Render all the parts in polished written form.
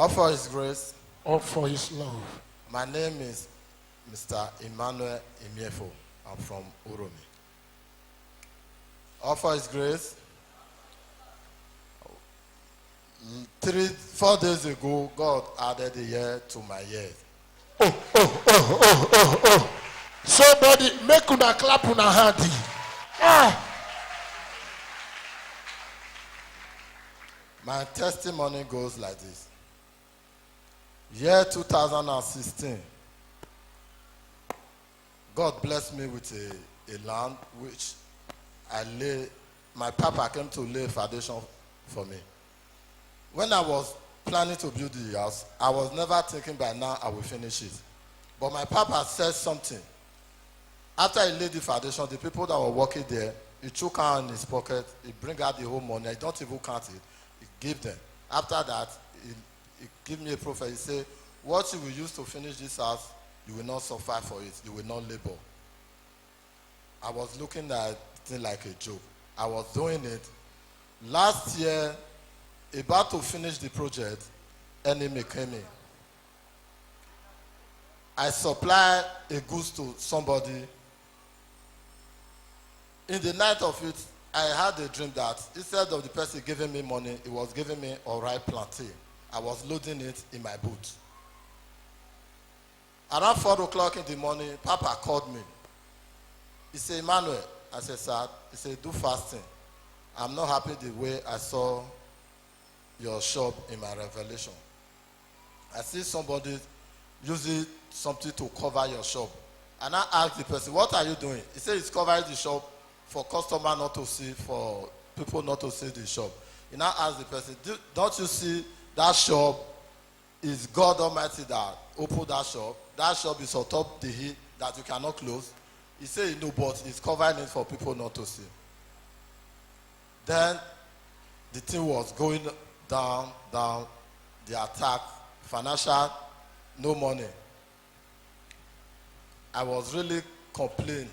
All for His grace. All for His love. My name is Mr. Emmanuel Imiefo. I'm from Uromi. All for His grace. 4 days ago, God added a year to my years. Oh. Somebody make una clap una handy. My testimony goes like this. Year 2016, God blessed me with a land which my papa came to lay a foundation for me. When I was planning to build the house, I was never thinking by now I will finish it. But my papa said something. After he laid the foundation, the people that were working there, he took out in his pocket, he bring out the whole money, I don't even count it, he give them. After that, he give me a prophet, he said, what you will use to finish this house, you will not suffer for it, you will not labor. I was looking at it like a joke. I was doing it. Last year, about to finish the project, enemy came in. I supply a goods to somebody. In the night of it, I had a dream that instead of the person giving me money, he was giving me a ripe plantain. I was loading it in my boot. Around 4 o'clock in the morning, Papa called me. He said, Emmanuel, I said, sir, he said, do fasting. I'm not happy the way I saw your shop in my revelation. I see somebody using something to cover your shop. And I asked the person, what are you doing? He said, he's covering the shop for customer not to see, for people not to see the shop. He now asked the person, don't you see that shop is God Almighty that opened that shop? That shop is on top the hill that you cannot close. He said, no, but he's covering it for people not to see. Then the thing was going down, the attack, financial, no money. I was really complaining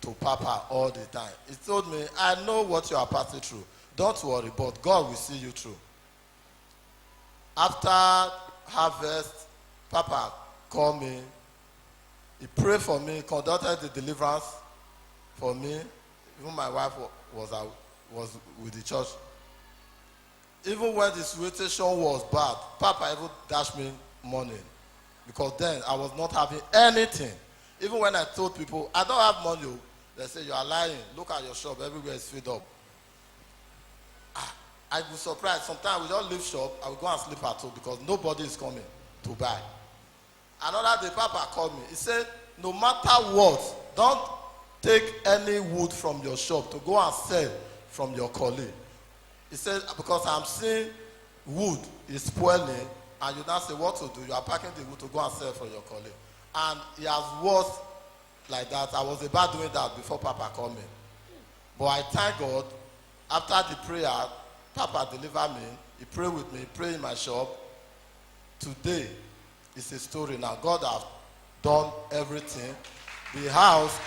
to Papa all the time. He told me, I know what you are passing through. Don't worry, but God will see you through. After harvest, Papa called me. He prayed for me, conducted the deliverance for me. Even my wife was with the church. Even when the situation was bad, Papa even dashed me money. Because then I was not having anything. Even when I told people, I don't have money, they say, you are lying. Look at your shop, everywhere is filled up. I was surprised. Sometimes we just leave shop, I will go and sleep at home because nobody is coming to buy. Another day, Papa called me. He said, no matter what, don't take any wood from your shop to go and sell from your colleague. He said, because I'm seeing wood is spoiling, and you now say what to do. You are packing the wood to go and sell for your colleague. And he has worked like that. I was about doing that before Papa called me. But I thank God, after the prayer, Papa delivered me. He prayed with me, prayed in my shop. Today is a story now. God has done everything. The house,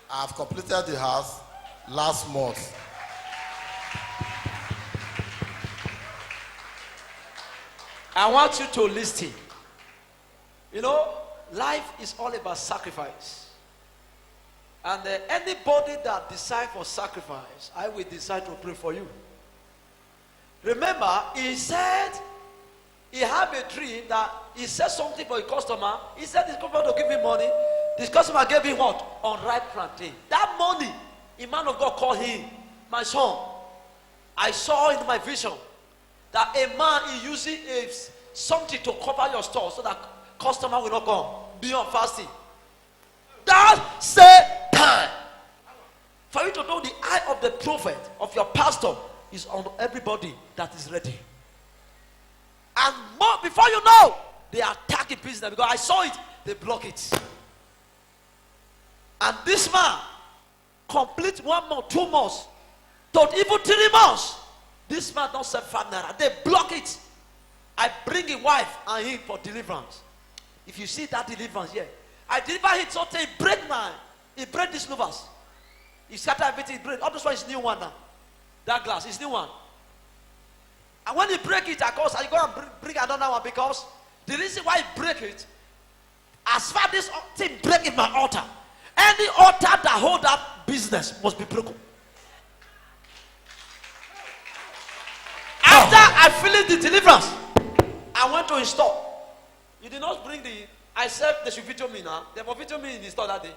I have completed the house last month. I want you to listen. You know, life is all about sacrifice. And anybody that decides for sacrifice, I will decide to pray for you. Remember, he said he had a dream that he said something for a customer. He said this customer to give him money. This customer gave him what? Unripe plantain. That money, a man of God called him, my son, I saw in my vision that a man is using something to cover your store so that customer will not come. Be on fasting. That said time. For you to know the eye of the prophet, of your pastor, is on everybody that is ready. And more, before you know, they are attacking business because I saw it, they block it. And this man complete 1 month, 2 months, not even 3 months. This man don't sell 5 naira. They block it. I bring a wife and him for deliverance. If you see that deliverance here, I deliver it so he break these louvers. He scatter everything, he break. All this one is new one now. That glass is new one. And when he break it, of course, I go and bring another one, because the reason why he break it, as far as this thing break in my altar, any altar that hold that business must be broken. After I finished the deliverance, I went to his store. You did not bring the, I said they should video me now. They will video me in the store that day.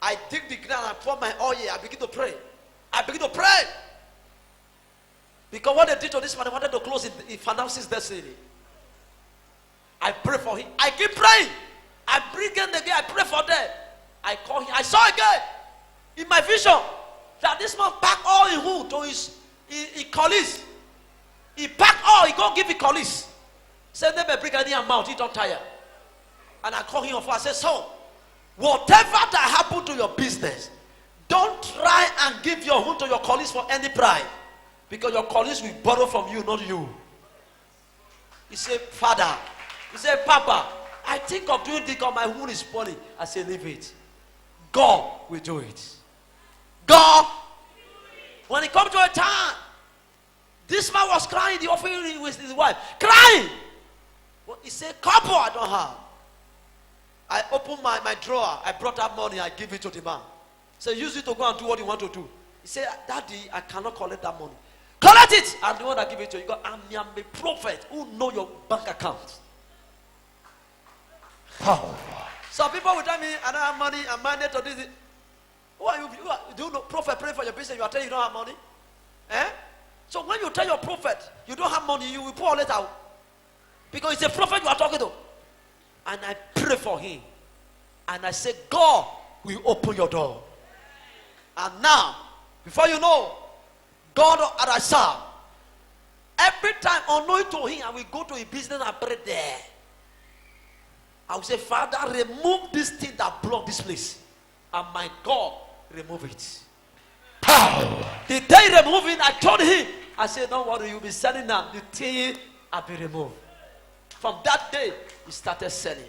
I dig the ground, I pour my oil, I begin to pray. Because what they did to this man, they wanted to close it, he finances destiny. I pray for him. I keep praying. I bring in the guy, I pray for them. I call him. I saw again in my vision that this man packed all in who to his colleagues. He packed all, he go give his colleagues. Said never bring any amount, he don't tire. And I call him off. I said, so whatever that happened to your business, don't try and give your own to your colleagues for any pride. Because your colleagues will borrow from you, not you. He said, Father. He said, Papa, I think of doing this because my wound is funny. I said, leave it. God will do it. God. When it comes to a time, this man was crying, the offering with his wife. Crying. Well, he said, couple I don't have. I opened my drawer. I brought out money. I give it to the man. So use it to go and do what you want to do. He said, Daddy, I cannot collect that money. Collect it. I'm the one that give it to you. I'm a prophet who know your bank account. Power. Some people will tell me, I don't have money. I'm minded to this. Who are you? Do you know prophet pray for your business? You are telling you don't have money. Eh? So when you tell your prophet you don't have money, you will pour it out. Because it's a prophet you are talking to. And I pray for him. And I say, God will open your door. And now, before you know, God that I serve, every time unknowing to him, I will go to his business and pray there. I will say, Father, remove this thing that blocked this place. And my God, remove it. Power. The day he removed it, I told him, I said, don't worry, you'll be selling now. The thing will be removed. From that day, he started selling.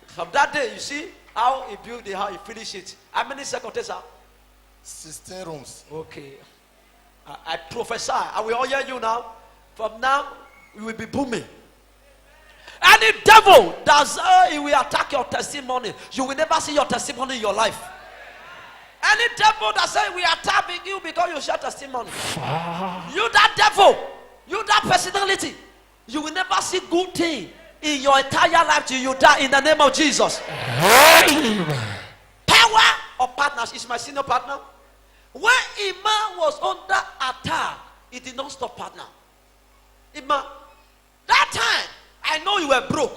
From that day, you see how he built the house, he finished it. How many seconds, sir? 16 rooms. Okay. I prophesy. I will all hear you now. From now, we will be booming. Any devil that he will attack your testimony, you will never see your testimony in your life. Any devil that says we are tapping you because you share testimony, you that devil, you that personality, you will never see good thing in your entire life till you die in the name of Jesus. Power of partners is my senior partner. When Iman was under attack, it did not stop partner. Iman, that time I know you were broke.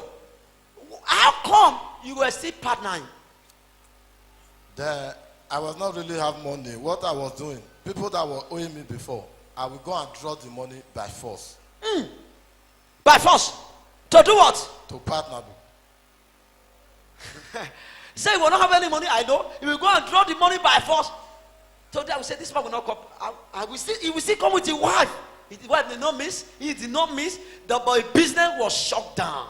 How come you were still partnering? I was not really have money. What I was doing, people that were owing me before, I would go and draw the money by force. By force? To do what? To partner. Say you will not have any money, I know. You will go and draw the money by force. So I will say, this man will not come. He will still come with his wife. His wife did not miss. He did not miss. The boy business was shut down.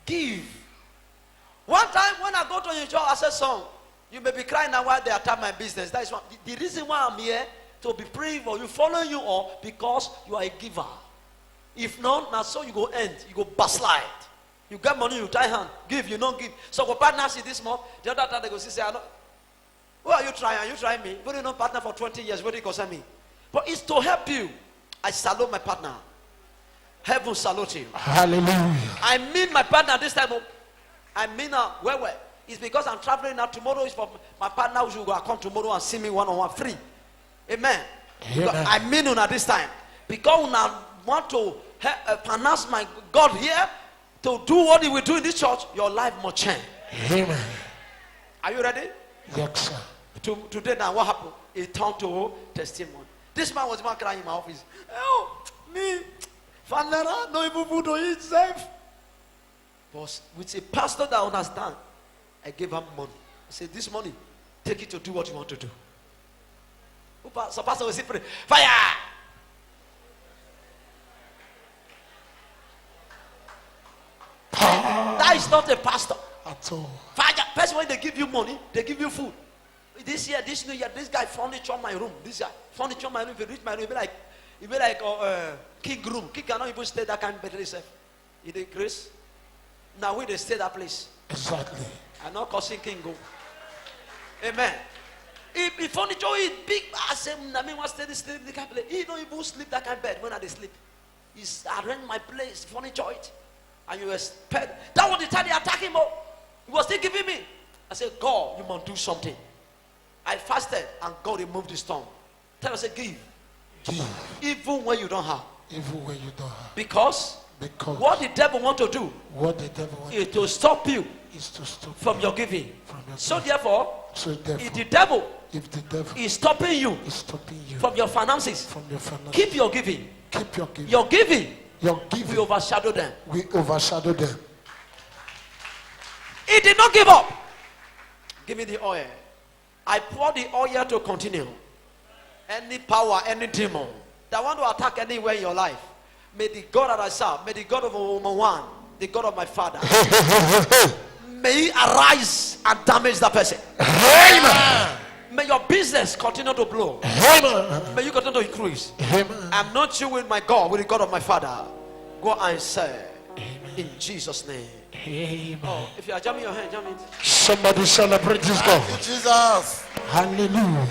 Give. One time when I go to your church, I said, son, you may be crying now while they attack my business. That is one. The reason why I'm here, to be praying for you, following you all, because you are a giver. If not, now so you go end. You go backslide. You get money, you tie hand. Give, you don't give. So go partner see this month. The other time they go say, I know. Who are you trying? Are you trying me? But you know partner for 20 years. What do you concern me? But it's to help you. I salute my partner. Heaven salute you. Hallelujah. I mean my partner this time. I mean where? It's because I'm traveling now. Tomorrow is for my partner who will come tomorrow and see me one-on-one free. Amen. Amen. I mean at this time. Because I want to pronounce my God here to do what he will do in this church, your life must change. Amen. Are you ready? Yes, sir. Today now what happened? It turned to testimony. This man was crying in my office. Oh, me, Father, no even food to eat safe. But with a pastor that understands, I gave him money. I said, this money, take it to do what you want to do. So pastor will say, fire! That is not a pastor. At all. Fire! First when they give you money, they give you food. This year, this new year, this guy furniture my room. This guy furniture my room. If you reach my room, you'll be like, It be like king room. King cannot even stay that kind of bed itself. You dey grace. Now we dey stay that place. Exactly. I'm not causing king go. Amen. If furniture is big, I say, I mean, what's the sleep the kind of place? He don't even sleep that kind of bed when I dey sleep. He's arranged my place, furniture it, and you expect. That was the time they attacked him. He was still giving me. I said, God, you must do something. I fasted, and God removed the storm. Tell us, give. Give. Even when you don't have. Even when you don't have. Because what the devil want to do What the devil wants is to stop you is to stop from you your giving. from your So giving. therefore, So therefore, if the devil is stopping you is stopping you from your finances, from your finances, keep your giving. keep your giving. Your giving Your giving will overshadow them. we overshadow them. He did not give up. Give me the oil. I pour the oil to continue. Any power, any demon that want to attack anywhere in your life, may the God that I serve, may the God of woman one, the God of my father, may he arise and damage that person. Amen. May your business continue to blow. Amen. May you continue to increase. Amen. I'm not you with my God, with the God of my father. Go and say, in Jesus' name. Amen. Oh, if you are jamming your hand, jam it. Somebody celebrate this God. Thank you, Jesus. Hallelujah.